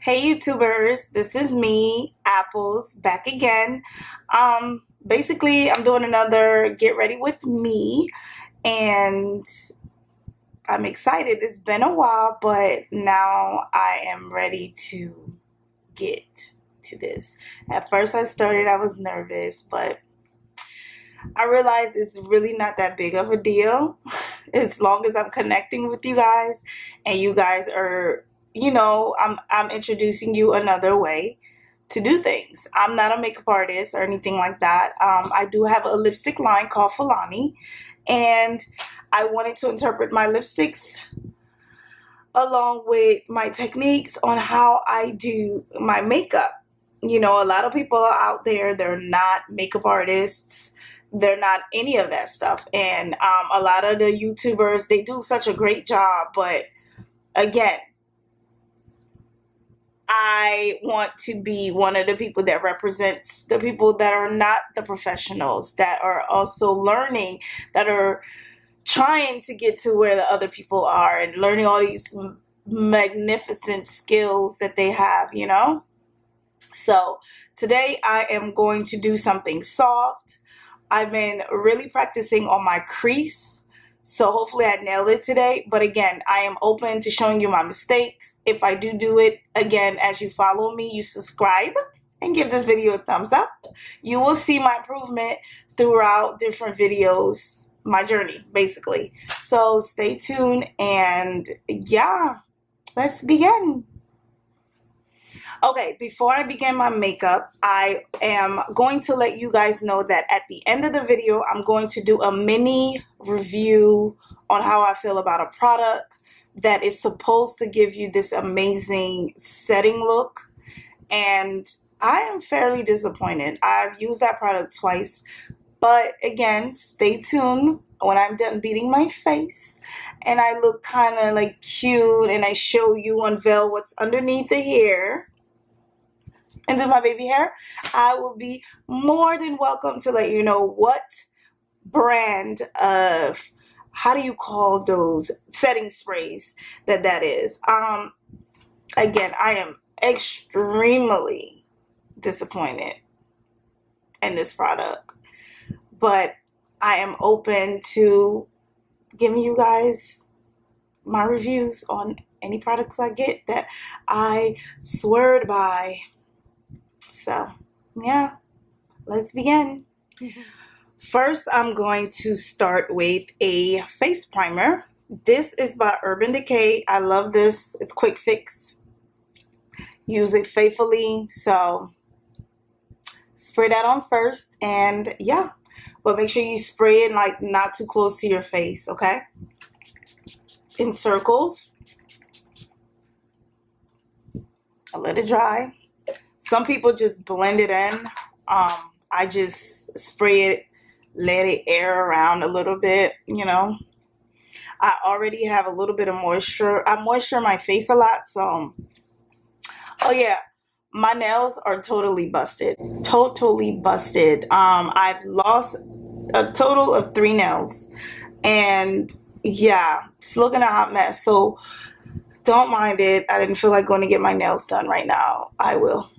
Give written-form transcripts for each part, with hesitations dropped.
Hey YouTubers, this is me, Apples, back again. Basically I'm doing another get ready with me and I'm excited. It's been a while, but now I am ready to get to this. At first I was nervous, but I realized it's really not that big of a deal as long as I'm connecting with you guys and you guys are, I'm introducing you another way to do things. I'm not a makeup artist or anything like that. I do have a lipstick line called Fulani, and I wanted to interpret my lipsticks along with my techniques on how I do my makeup. You know, a lot of people out there, they're not makeup artists. They're not any of that stuff. And a lot of the YouTubers, they do such a great job. But again, I want to be one of the people that represents the people that are not the professionals, that are also learning, that are trying to get to where the other people are and learning all these magnificent skills that they have, you know? So today I am going to do something soft. I've been really practicing on my crease, so hopefully I nailed it today. But again, I am open to showing you my mistakes. If I do it, again, as you follow me, you subscribe and give this video a thumbs up. You will see my improvement throughout different videos, my journey, basically. So stay tuned and yeah, let's begin. Okay, before I begin my makeup, I am going to let you guys know that at the end of the video, I'm going to do a mini review on how I feel about a product that is supposed to give you this amazing setting look. And I am fairly disappointed. I've used that product twice, but again, stay tuned when I'm done beating my face and I look kind of like cute and I show you, unveil what's underneath the hair. Into my baby hair, I will be more than welcome to let you know what brand of, how do you call those, setting sprays that is. Again, I am extremely disappointed in this product, but I am open to giving you guys my reviews on any products I get that I swear by. So, yeah, let's begin. First, I'm going to start with a face primer. This is by Urban Decay. I love this. It's quick fix. Use it faithfully. So, spray that on first. And, yeah, but make sure you spray it like not too close to your face, okay? In circles. I'll let it dry. Some people just blend it in. I just spray it, let it air around a little bit, you know. I already have a little bit of moisture. I moisture my face a lot, so. Oh yeah, my nails are totally busted. Totally busted. I've lost a total of 3 nails. And yeah, it's looking a hot mess. So don't mind it. I didn't feel like going to get my nails done right now. I will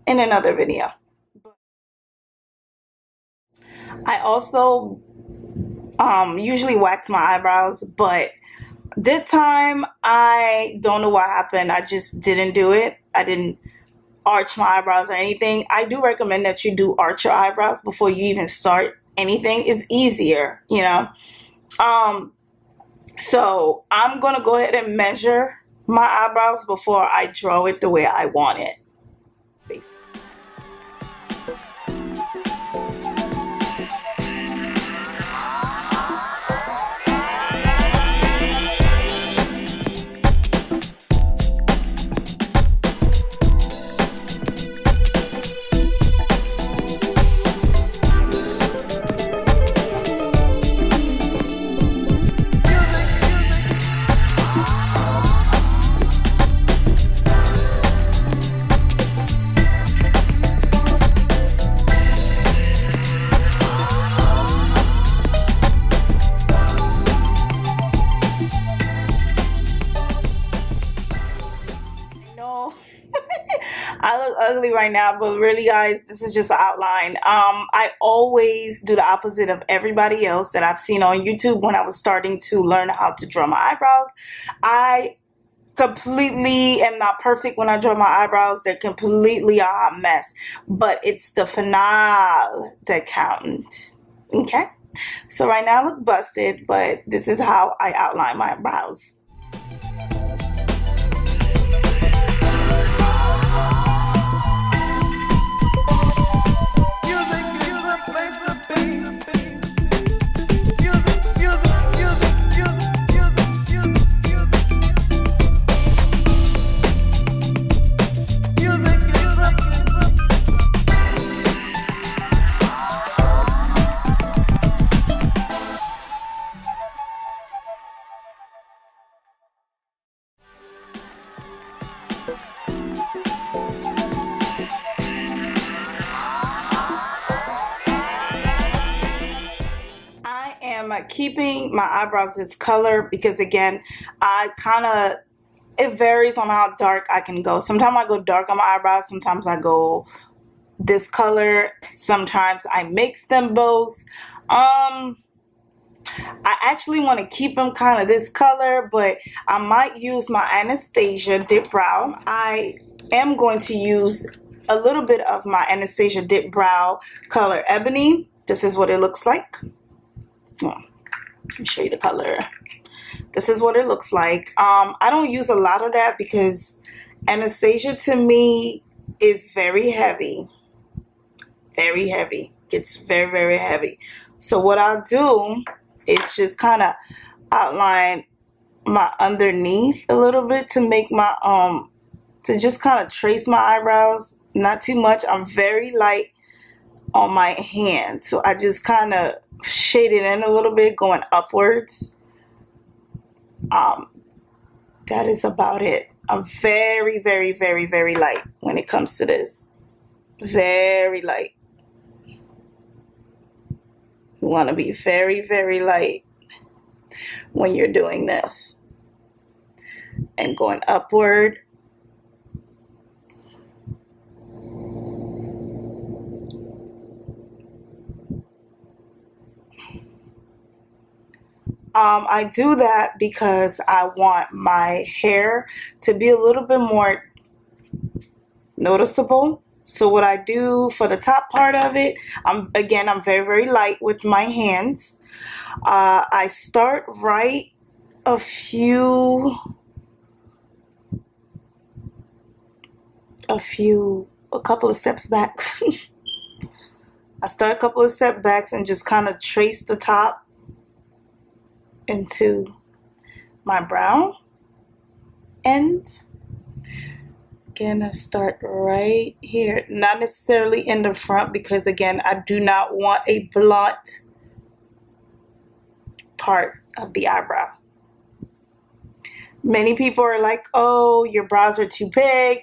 in another video. I also usually wax my eyebrows, but this time I don't know what happened. I just didn't do it. I didn't arch my eyebrows or anything. I do recommend that you do arch your eyebrows before you even start anything. It's easier, you know. So I'm gonna go ahead and measure my eyebrows before I draw it the way I want it. Basically. I look ugly right now, but really, guys, this is just an outline. I always do the opposite of everybody else that I've seen on YouTube when I was starting to learn how to draw my eyebrows. I completely am not perfect when I draw my eyebrows. They're completely a hot mess, but it's the finale that counts. Okay, so right now I look busted, but this is how I outline my brows. Keeping my eyebrows this color because, again, it varies on how dark I can go. Sometimes I go dark on my eyebrows, sometimes I go this color, sometimes I mix them both. I actually want to keep them kind of this color, but I might use my Anastasia Dip Brow. I am going to use a little bit of my Anastasia Dip Brow color Ebony. This is what it looks like. Let me show you the color. This is what it looks like. I don't use a lot of that because Anastasia to me is very heavy. Very heavy. It's very, very heavy. So what I'll do is just kind of outline my underneath a little bit to make my, to just kind of trace my eyebrows. Not too much. I'm very light on my hand. So I just kind of shade it in a little bit going upwards. That is about it. I'm very, very, very, very light when it comes to this. Very light. You want to be very, very light when you're doing this and going upward. I do that because I want my hair to be a little bit more noticeable. So what I do for the top part of it, I'm very, very light with my hands. I start right a couple of steps back. I start a couple of steps back and just kind of trace the top into my brow end. Again, I start right here, not necessarily in the front because, again, I do not want a blunt part of the eyebrow. Many people are like, oh, your brows are too big.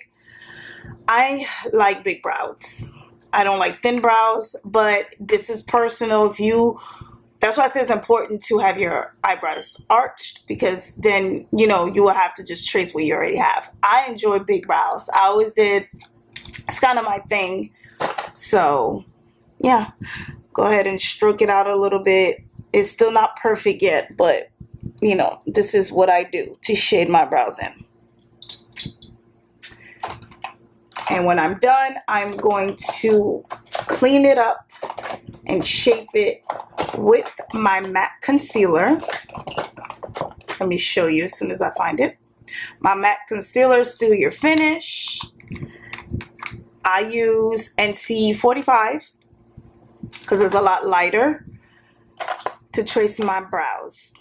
I like big brows. I don't like thin brows, but this is personal. That's why I say it's important to have your eyebrows arched, because then, you know, you will have to just trace what you already have. I enjoy big brows. I always did. It's kind of my thing. So, yeah, go ahead and stroke it out a little bit. It's still not perfect yet, but, you know, this is what I do to shade my brows in. And when I'm done, I'm going to clean it up and shape it with my matte concealer. Let me show you as soon as I find it. My matte concealer, Seal Your Finish. I use NC 45 because it's a lot lighter to trace my brows.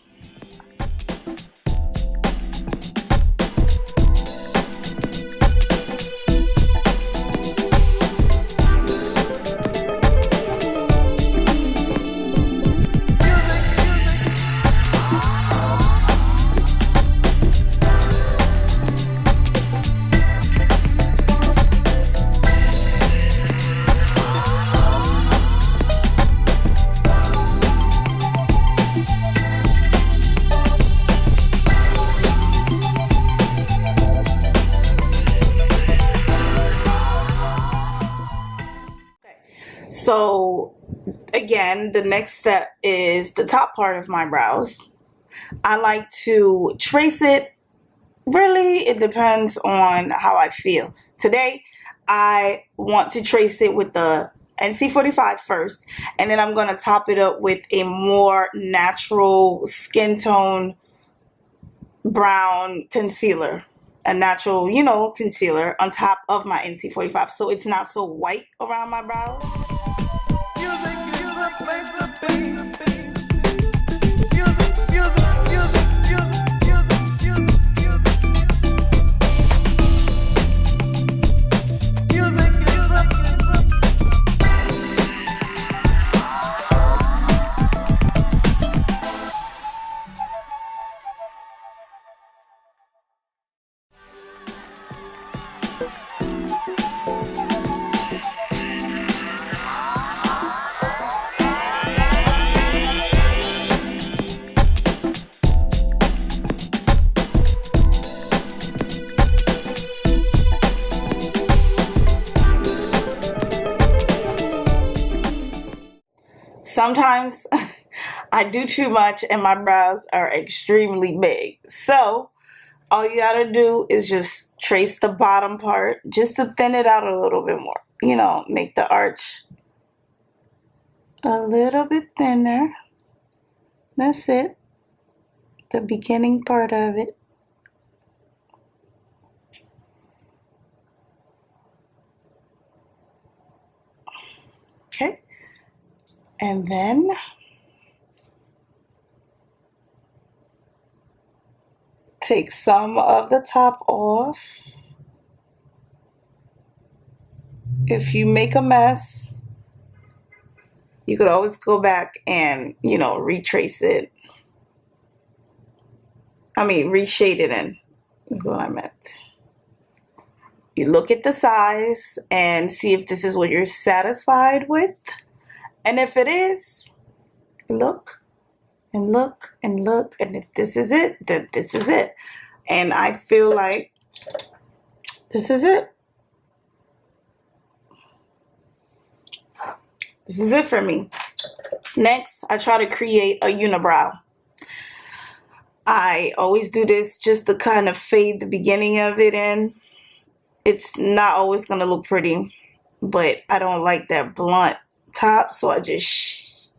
So again, the next step is the top part of my brows. I like to trace it. Really, it depends on how I feel. Today, I want to trace it with the NC45 first, and then I'm going to top it up with a more natural skin tone brown concealer. A natural, you know, concealer on top of my NC45, so it's not so white around my brows. Sometimes I do too much and my brows are extremely big. So all you gotta do is just trace the bottom part just to thin it out a little bit more. You know, make the arch a little bit thinner. That's it. The beginning part of it. Okay. And then take some of the top off. If you make a mess, you could always go back and, you know, retrace it. I mean, reshade it in, is what I meant. You look at the size and see if this is what you're satisfied with. And if it is, look and look and look. And if this is it, then this is it. And I feel like this is it. This is it for me. Next, I try to create a unibrow. I always do this just to kind of fade the beginning of it in. It's not always going to look pretty, but I don't like that blunt top, so I just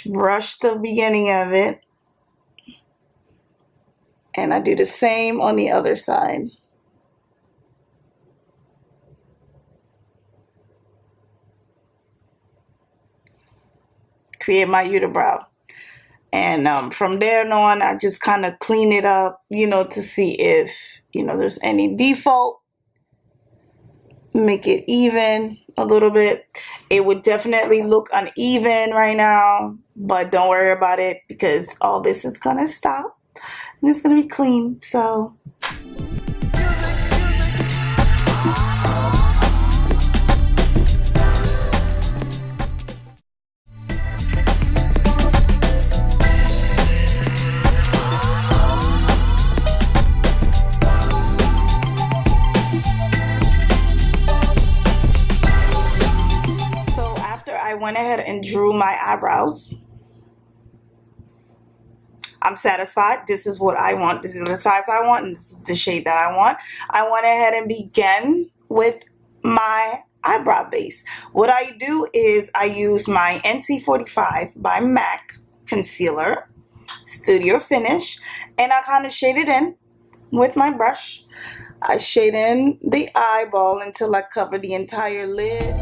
brush the beginning of it, and I do the same on the other side. Create my unibrow, and from there on I just kind of clean it up, you know, to see if, you know, there's any default. Make it even a little bit. It would definitely look uneven right now, but don't worry about it because all this is gonna stop and it's gonna be clean. So I went ahead and drew my eyebrows. I'm satisfied. This is what I want. This is the size I want, and this is the shade that I want. I went ahead and began with my eyebrow base. What I do is I use my NC45 by MAC concealer, Studio Finish, and I kind of shade it in with my brush. I shade in the eyeball until I cover the entire lid.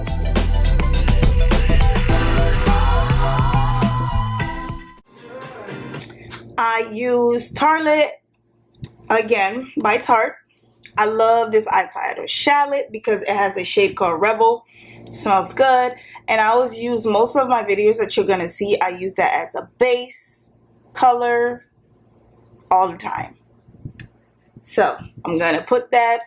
I use Tartelette, again, by Tarte. I love this eyeshadow, Shallot, because it has a shade called Rebel. It smells good. And I always use, most of my videos that you're going to see, I use that as a base color all the time. So I'm going to put that.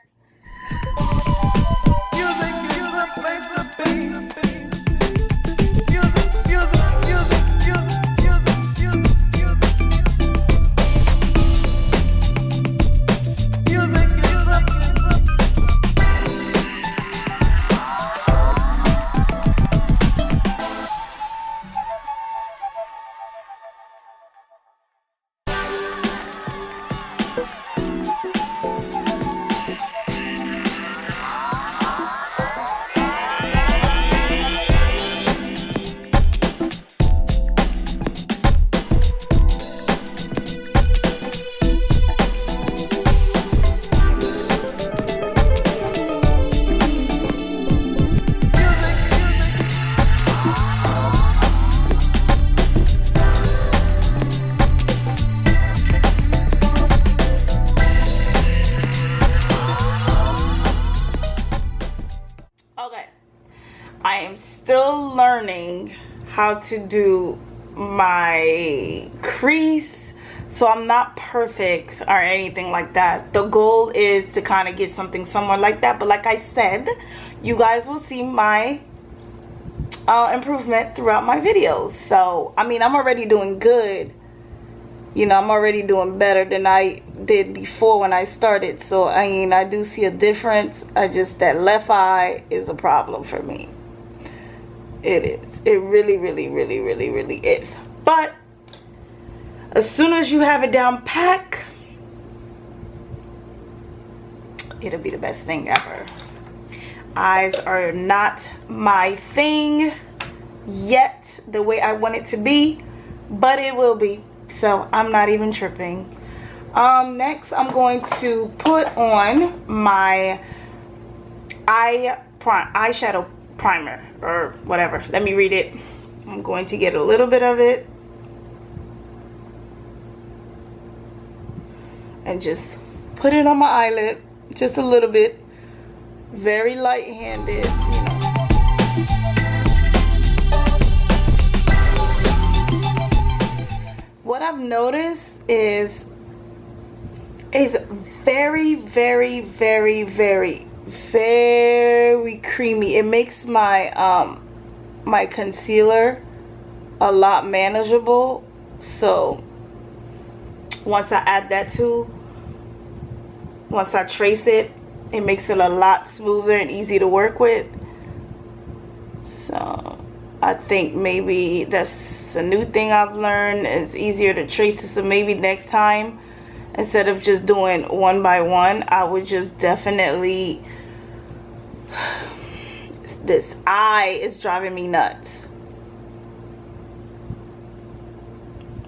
I am still learning how to do my crease, so I'm not perfect or anything like that. The goal is to kind of get something somewhat like that, but like I said, you guys will see my improvement throughout my videos. So I mean, I'm already doing good, you know, I'm already doing better than I did before when I started. So I mean, I do see a difference. I just, that left eye is a problem for me. It is. It really is. But as soon as you have it down pat, it'll be the best thing ever. Eyes are not my thing yet, the way I want it to be, but it will be. So I'm not even tripping. Next, I'm going to put on my eyeshadow primer or whatever. Let me read it. I'm going to get a little bit of it and just put it on my eyelid, just a little bit, very light-handed, you know. What I've noticed is very creamy. It makes my my concealer a lot manageable. So once I add that too, once I trace it, it makes it a lot smoother and easy to work with. So I think maybe that's a new thing I've learned. It's easier to trace it. So maybe next time, instead of just doing one by one, I would just definitely, this eye is driving me nuts.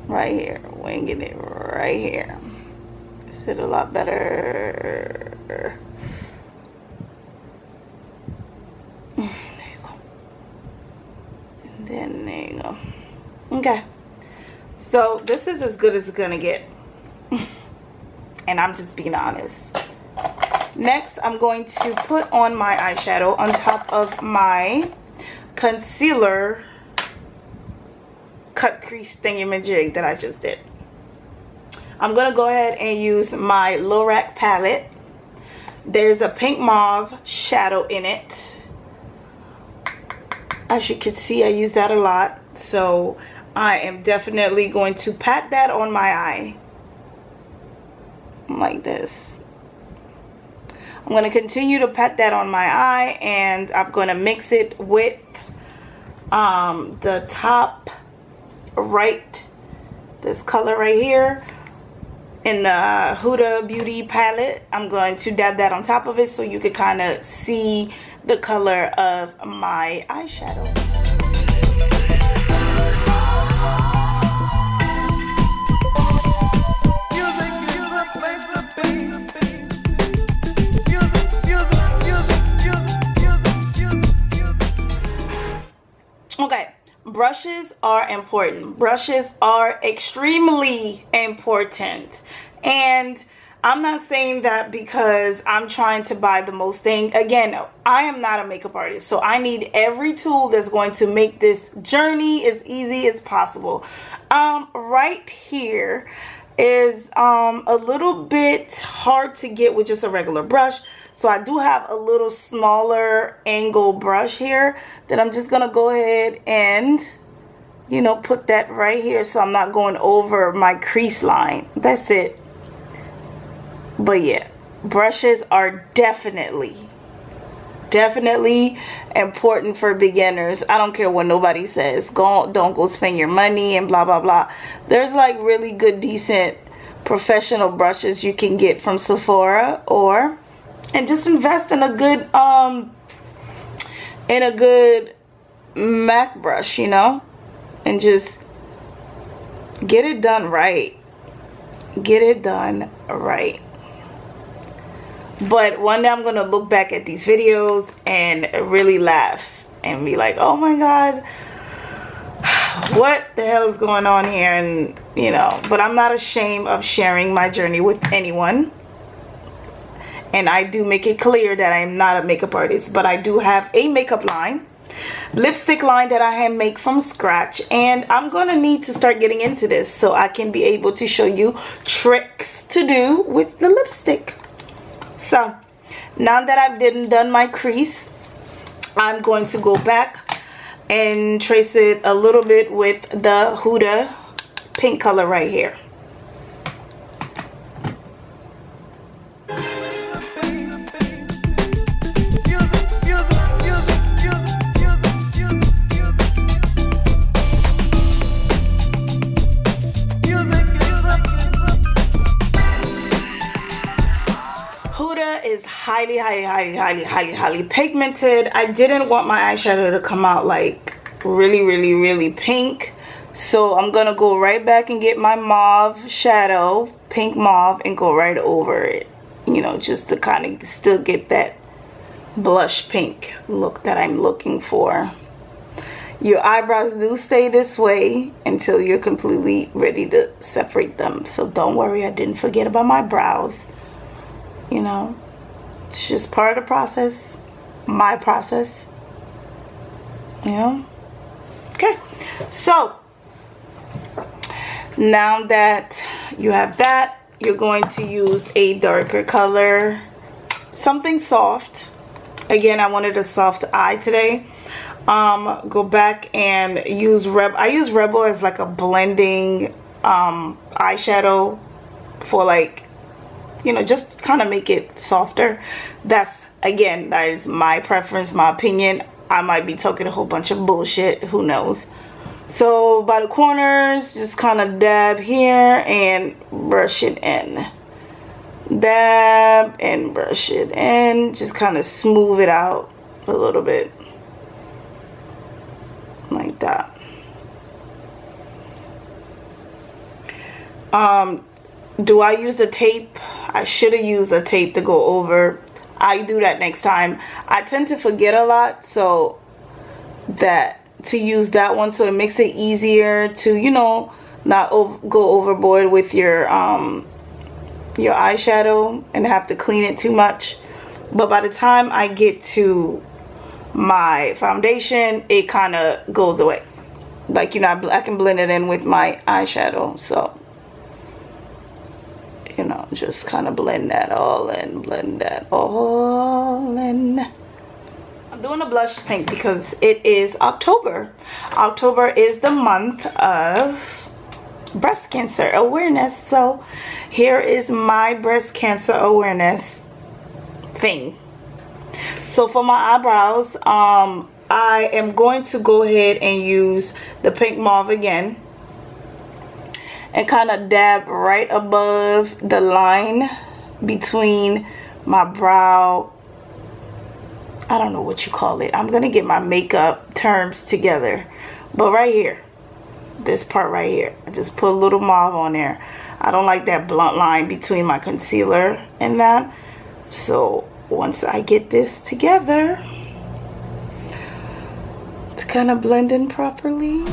Right here, winging it right here. Is it a lot better? There you go. And then there you go. Okay. So this is as good as it's gonna get. And I'm just being honest. Next, I'm going to put on my eyeshadow on top of my concealer cut crease thingamajig that I just did. I'm gonna go ahead and use my Lorac palette. There's a pink mauve shadow in it. As you can see, I use that a lot. So I am definitely going to pat that on my eye. Like this. I'm going to continue to pat that on my eye, and I'm going to mix it with the top right, this color right here in the Huda Beauty palette. I'm going to dab that on top of it so you can kind of see the color of my eyeshadow. Okay, brushes are important. Brushes are extremely important. And I'm not saying that because I'm trying to buy the most thing. Again, I am not a makeup artist, so I need every tool that's going to make this journey as easy as possible. Right here is a little bit hard to get with just a regular brush. So I do have a little smaller angle brush here that I'm just going to go ahead and, you know, put that right here so I'm not going over my crease line. That's it. But yeah, brushes are definitely important for beginners. I don't care what nobody says. Don't go spend your money and blah, blah, blah. There's like really good, decent professional brushes you can get from Sephora, and just invest in a good MAC brush, you know, and just get it done right. Get it done right. But one day I'm gonna look back at these videos and really laugh and be like, oh my god, what the hell is going on here? And you know, but I'm not ashamed of sharing my journey with anyone. And I do make it clear that I am not a makeup artist, but I do have a makeup line lipstick line that I hand make from scratch, and I'm gonna need to start getting into this so I can be able to show you tricks to do with the lipstick. So now that I've done my crease, I'm going to go back and trace it a little bit with the Huda pink color right here. Huda is highly pigmented. I didn't want my eyeshadow to come out like really pink, so I'm gonna go right back and get my mauve shadow, pink mauve, and go right over it, you know, just to kind of still get that blush pink look that I'm looking for. Your eyebrows do stay this way until you're completely ready to separate them, so don't worry, I didn't forget about my brows. You know, it's just part of the process, my process, you know. Okay, so now that you have that, you're going to use a darker color, something soft. Again, I wanted a soft eye today. Go back and use Rebel. I use Rebel as like a blending eyeshadow for, like, you know, just kind of make it softer. That's, again, that is my preference, my opinion. I might be talking a whole bunch of bullshit, who knows. So by the corners, just kind of dab here and brush it in. Dab and brush it in. Just kind of smooth it out a little bit. Like that. Do I use the tape? I should have used a tape to go over. I do that next time. I tend to forget a lot, so to use that one, so it makes it easier to, you know, not go overboard with your eyeshadow and have to clean it too much. But by the time I get to my foundation, it kind of goes away. Like, you know, I can blend it in with my eyeshadow, so, you know, just kind of blend that all in, blend that all in. I'm doing a blush pink because it is October. October is the month of breast cancer awareness, so here is my breast cancer awareness thing. So for my eyebrows, I am going to go ahead and use the pink mauve again and kind of dab right above the line between my brow. I don't know what you call it. I'm gonna get my makeup terms together, but right here, this part right here, I just put a little mauve on there. I don't like that blunt line between my concealer and that, so once I get this together, it's kind of blend in properly.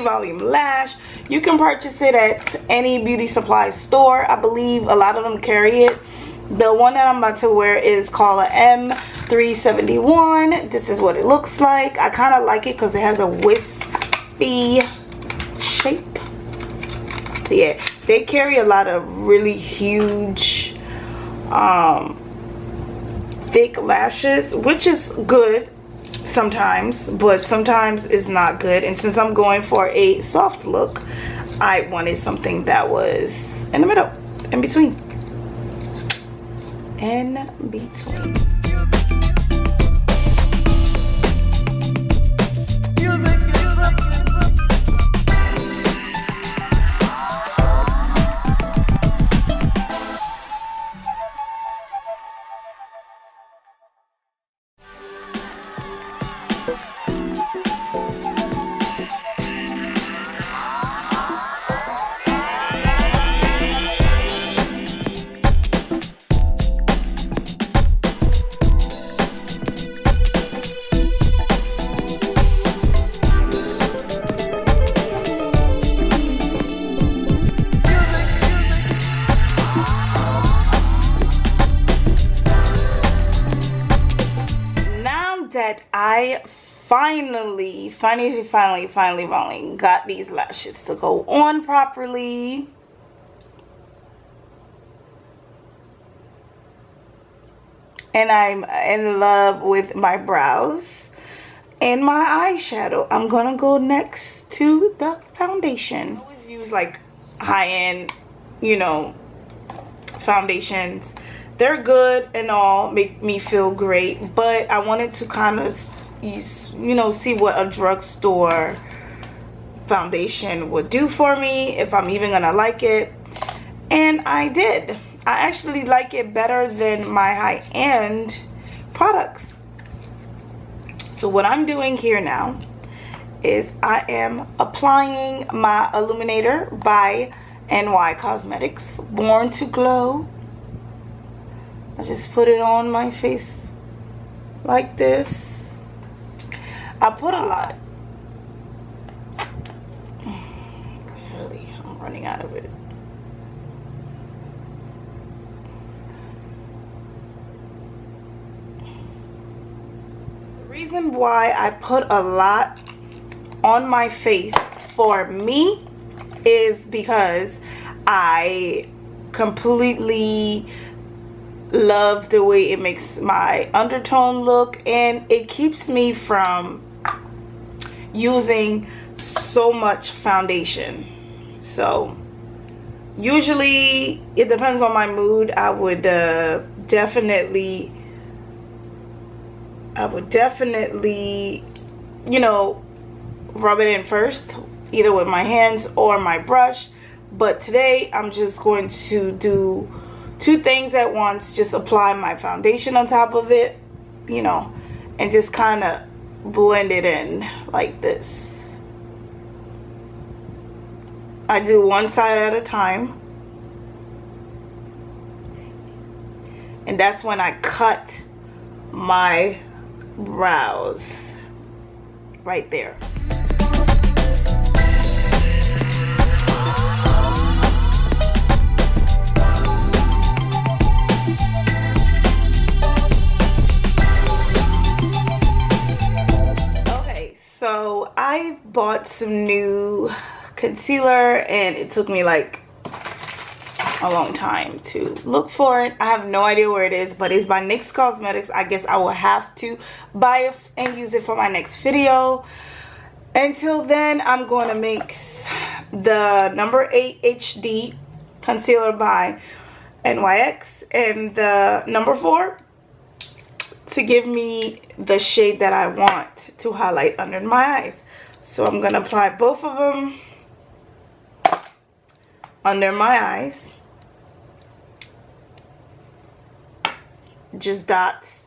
Volume lash. You can purchase it at any beauty supply store. I believe a lot of them carry it. The one that I'm about to wear is called a M371. This is what it looks like. I kind of like it because it has a wispy shape. So yeah, they carry a lot of really huge thick lashes, which is good sometimes, but sometimes it's not good. And since I'm going for a soft look, I wanted something that was in the middle, in between. That I finally got these lashes to go on properly. And I'm in love with my brows and my eyeshadow. I'm gonna go next to the foundation. I always use like high-end, you know, foundations. They're good and all, make me feel great, but I wanted to kind of, you know, see what a drugstore foundation would do for me, if I'm even gonna like it. And I did. I actually like it better than my high-end products. So what I'm doing here now is I am applying my illuminator by NY Cosmetics, Born to Glow. I just put it on my face like this. I put a lot. Clearly, I'm running out of it. The reason why I put a lot on my face for me is because I completely love the way it makes my undertone look, and it keeps me from using so much foundation. So usually it depends on my mood. I would definitely, you know, rub it in first, either with my hands or my brush. But today I'm just going to do two things at once. Just apply my foundation on top of it, you know, and just kind of blend it in like this. I do one side at a time, and that's when I cut my brows right there. So I bought some new concealer, and it took me like a long time to look for it. I have no idea where it is, but it's by NYX Cosmetics. I guess I will have to buy it and use it for my next video. Until then, I'm going to mix the number 8 HD concealer by NYX and the number 4 to give me the shade that I want to highlight under my eyes. So I'm gonna apply both of them under my eyes, just dots.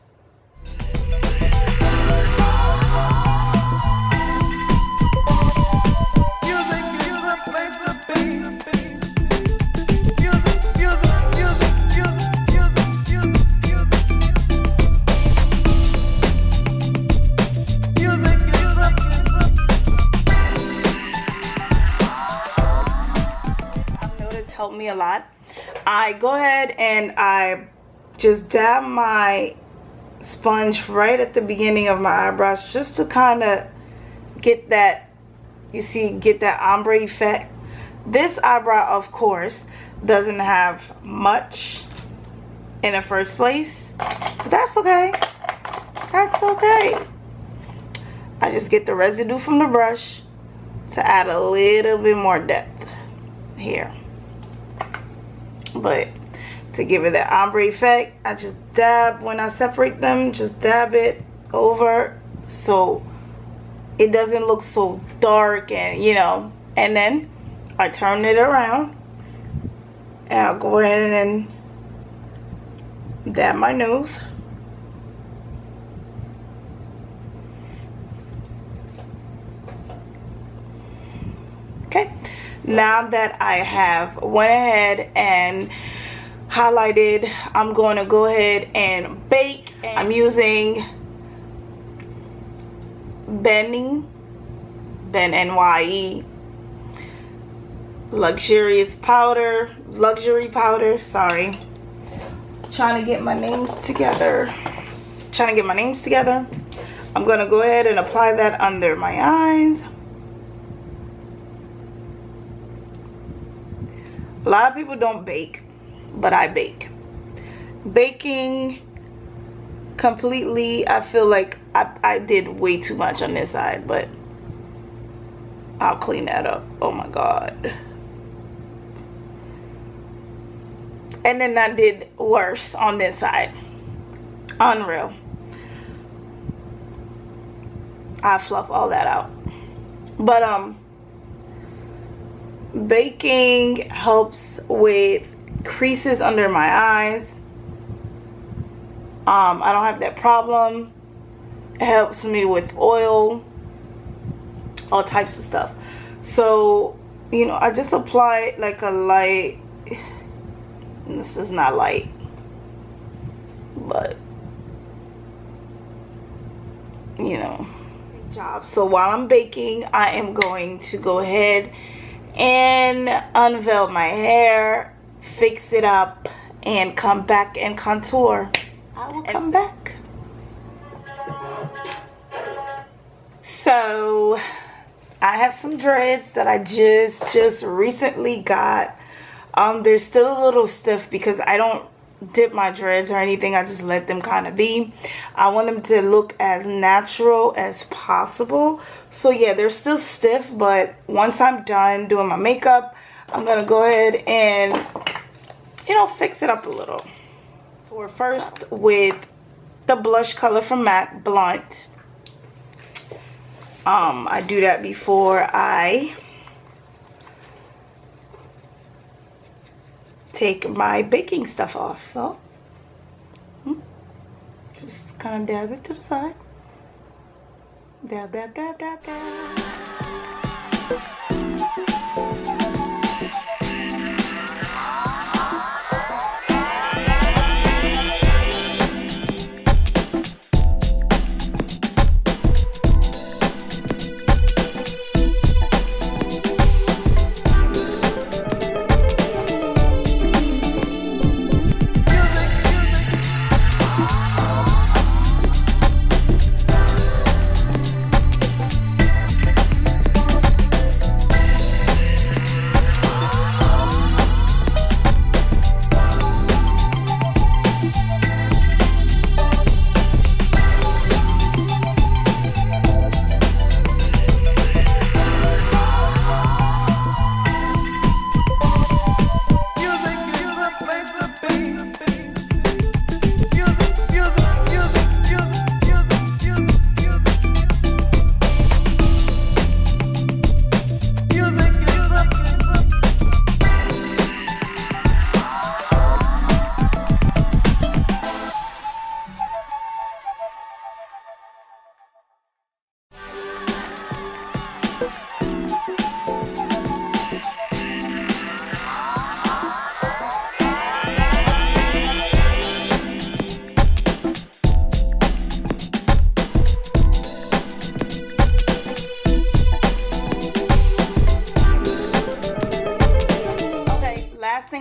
Helped me a lot. I go ahead and I just dab my sponge right at the beginning of my eyebrows, just to kind of get that, you see, get that ombre effect. This eyebrow, of course, doesn't have much in the first place, But that's okay. That's okay. I just get the residue from the brush to add a little bit more depth here. But to give it that ombre effect, I just dab when I separate them, just dab it over so it doesn't look so dark, and you know, and then I turn it around and I'll go ahead and dab my nose. Okay, now that I have went ahead and highlighted, I'm going to go ahead and bake. I'm using Ben NYE luxury powder, sorry. Trying to get my names together. I'm going to go ahead and apply that under my eyes. A lot of people don't bake, but I bake. Baking completely, I feel like I did way too much on this side, but I'll clean that up. Oh my God. And then I did worse on this side. Unreal. I fluff all that out. But baking helps with creases under my eyes. I don't have that problem. It helps me with oil, all types of stuff. So, you know, I just apply like a light. This is not light, but you know, good job. So while I'm baking, I am going to go ahead and unveil my hair, fix it up, and come back and contour. I will come back. So I have some dreads that I just recently got. They're still a little stiff because I don't dip my dreads or anything. I just let them kind of be. I want them to look as natural as possible. So yeah, they're still stiff, but once I'm done doing my makeup, I'm gonna go ahead and, you know, fix it up a little. So we're first with the blush color from MAC, Blunt. I do that before I take my baking stuff off. So just kind of dab it to the side. Dab, dab, dab, dab, dab.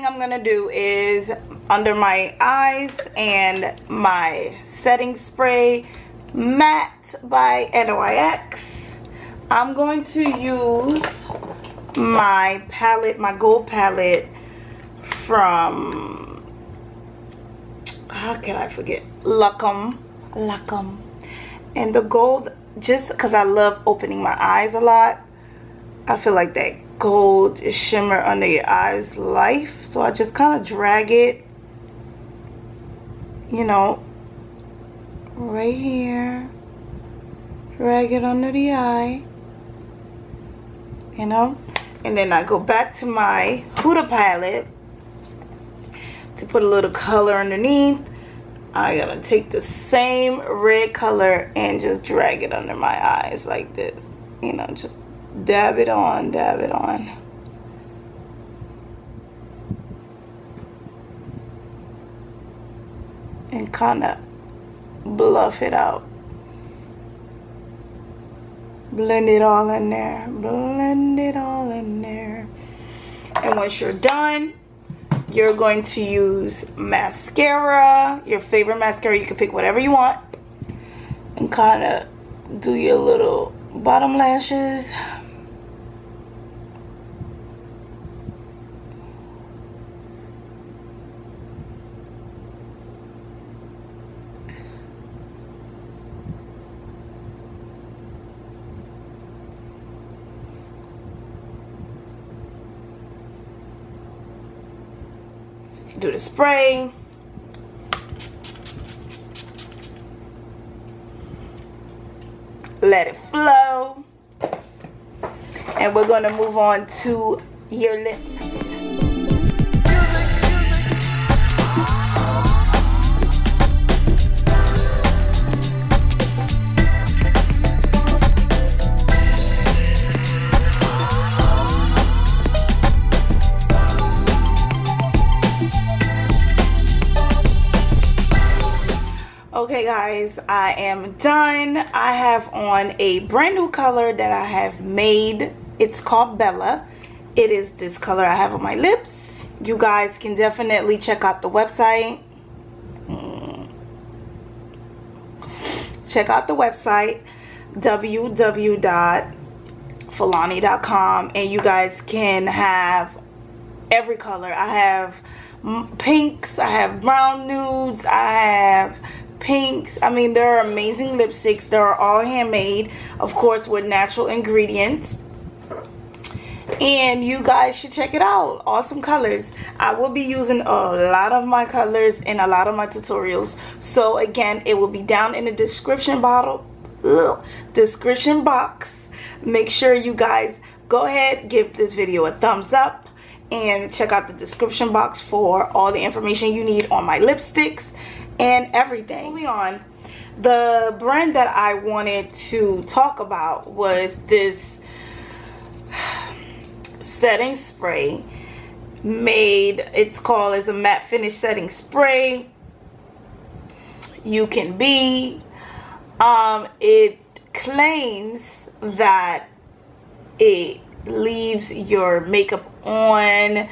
I'm gonna do is under my eyes and my setting spray, Matte by NYX. I'm going to use my palette, my gold palette from how can I forget? Luckum. And the gold, just because I love opening my eyes a lot, I feel like that gold is shimmer under your eyes life. So I just kind of drag it, you know, right here. Drag it under the eye, you know. And then I go back to my Huda palette to put a little color underneath. I'm gonna take the same red color and just drag it under my eyes like this, you know, just dab it on, and kind of bluff it out. Blend it all in there, blend it all in there. And once you're done, you're going to use mascara, your favorite mascara. You can pick whatever you want, and kind of do your little bottom lashes. Do the spray. Let it flow. And we're going to move on to your lips. Okay guys, I am done. I have on a brand new color that I have made. It's called Bella. It is this color I have on my lips. You guys can definitely check out the website. Check out the website, www.falani.com, and you guys can have every color. I have pinks, I have brown nudes, I have pinks. I mean, they're amazing lipsticks. They're all handmade, of course, with natural ingredients, and you guys should check it out. Awesome colors. I will be using a lot of my colors in a lot of my tutorials, so again, it will be down in the description box. Make sure you guys go ahead, give this video a thumbs up, and check out the description box for all the information you need on my lipsticks and everything. Moving on, the brand that I wanted to talk about was this setting spray it's called as a matte finish setting spray. UCANBE. It claims that it leaves your makeup on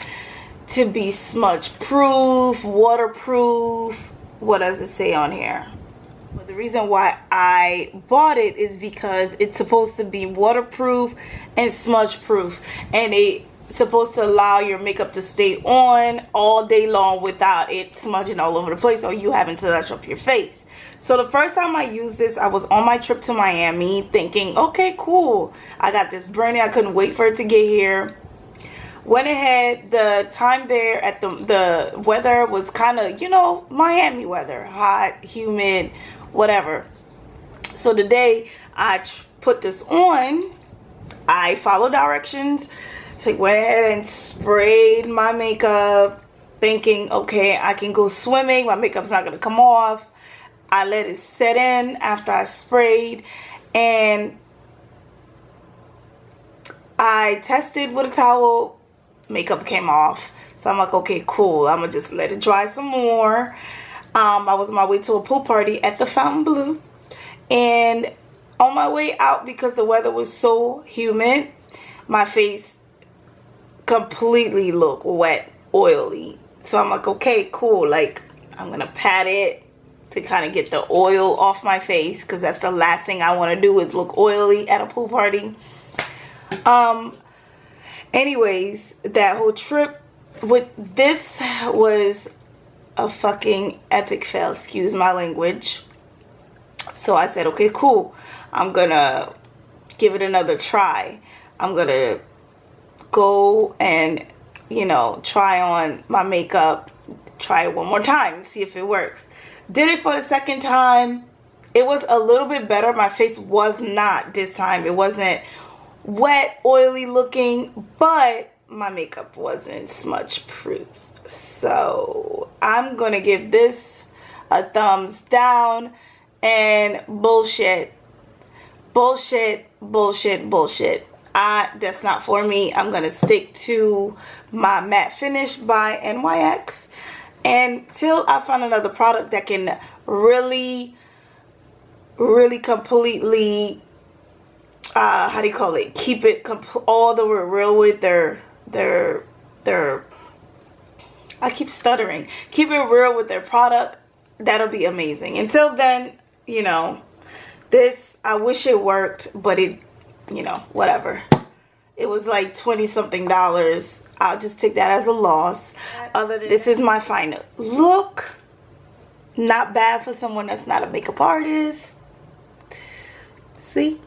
to be smudge proof, waterproof. What does it say on here? Well, the reason why I bought it is because it's supposed to be waterproof and smudge proof, and it's supposed to allow your makeup to stay on all day long without it smudging all over the place or you having to touch up your face. So the first time I used this, I was on my trip to Miami thinking, okay, cool, I got this brand new. I couldn't wait for it to get here. Went ahead. The time there at the weather was kind of, you know, Miami weather, hot, humid, whatever. So the day I put this on, I followed directions. So I went ahead and sprayed my makeup, thinking, okay, I can go swimming, my makeup's not gonna come off. I let it set in after I sprayed, and I tested with a towel. Makeup came off, so I'm like, okay, cool, I'm gonna just let it dry some more. I was on my way to a pool party at the Fontainebleau, and on my way out, because the weather was so humid, my face completely looked wet, oily. So I'm like, okay, cool, like I'm gonna pat it to kind of get the oil off my face, because that's the last thing I want to do is look oily at a pool party. Anyways, that whole trip with this was a fucking epic fail, excuse my language. So I said, okay, cool, I'm gonna give it another try. I'm gonna go and, you know, try on my makeup, try it one more time, see if it works. Did it for the second time. It was a little bit better. My face was not this time. It wasn't wet, oily looking, but my makeup wasn't smudge proof. So I'm gonna give this a thumbs down. And bullshit, bullshit, bullshit, bullshit. That's not for me. I'm gonna stick to my matte finish by NYX until I find another product that can really completely, how do you call it, keep it all the way real with their I keep stuttering, keep it real with their product. That'll be amazing. Until then, you know, this, I wish it worked, but it, you know, whatever. It was like 20 something dollars. I'll just take that as a loss. Other than this is my final look. Not bad for someone that's not a makeup artist. See?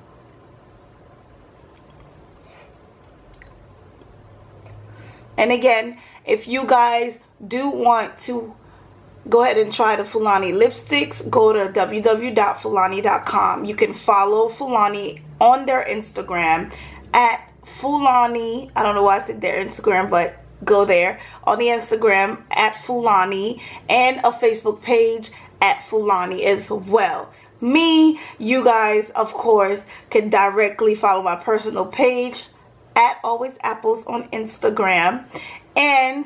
And again, if you guys do want to go ahead and try the Fulani lipsticks, go to www.fulani.com. You can follow Fulani on their Instagram at Fulani. I don't know why I said their Instagram, but go there on the Instagram at Fulani, and a Facebook page at Fulani as well. Me, you guys, of course, can directly follow my personal page at Always Apples on Instagram, and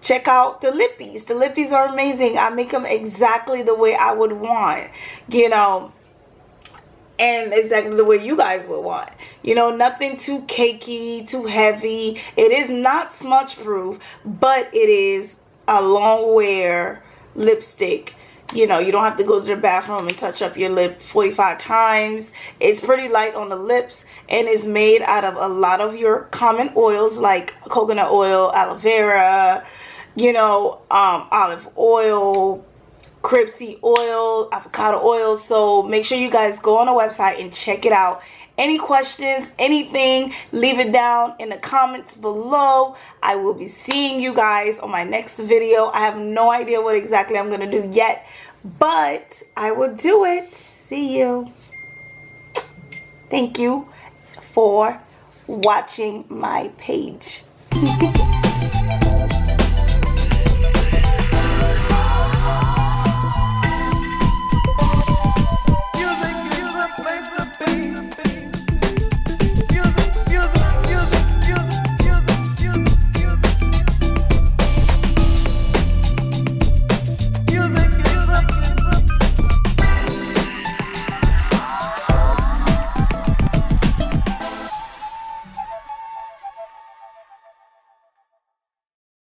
check out the lippies. The lippies are amazing. I make them exactly the way I would want, you know, and exactly the way you guys would want. You know, nothing too cakey, too heavy. It is not smudge proof, but it is a long wear lipstick. You know, you don't have to go to the bathroom and touch up your lip 45 times. It's pretty light on the lips, and is made out of a lot of your common oils like coconut oil, aloe vera, you know, olive oil, grapeseed oil, avocado oil. So make sure you guys go on the website and check it out. Any questions, anything, leave it down in the comments below. I will be seeing you guys on my next video. I have no idea what exactly I'm going to do yet, but I will do it. See you. Thank you for watching my page.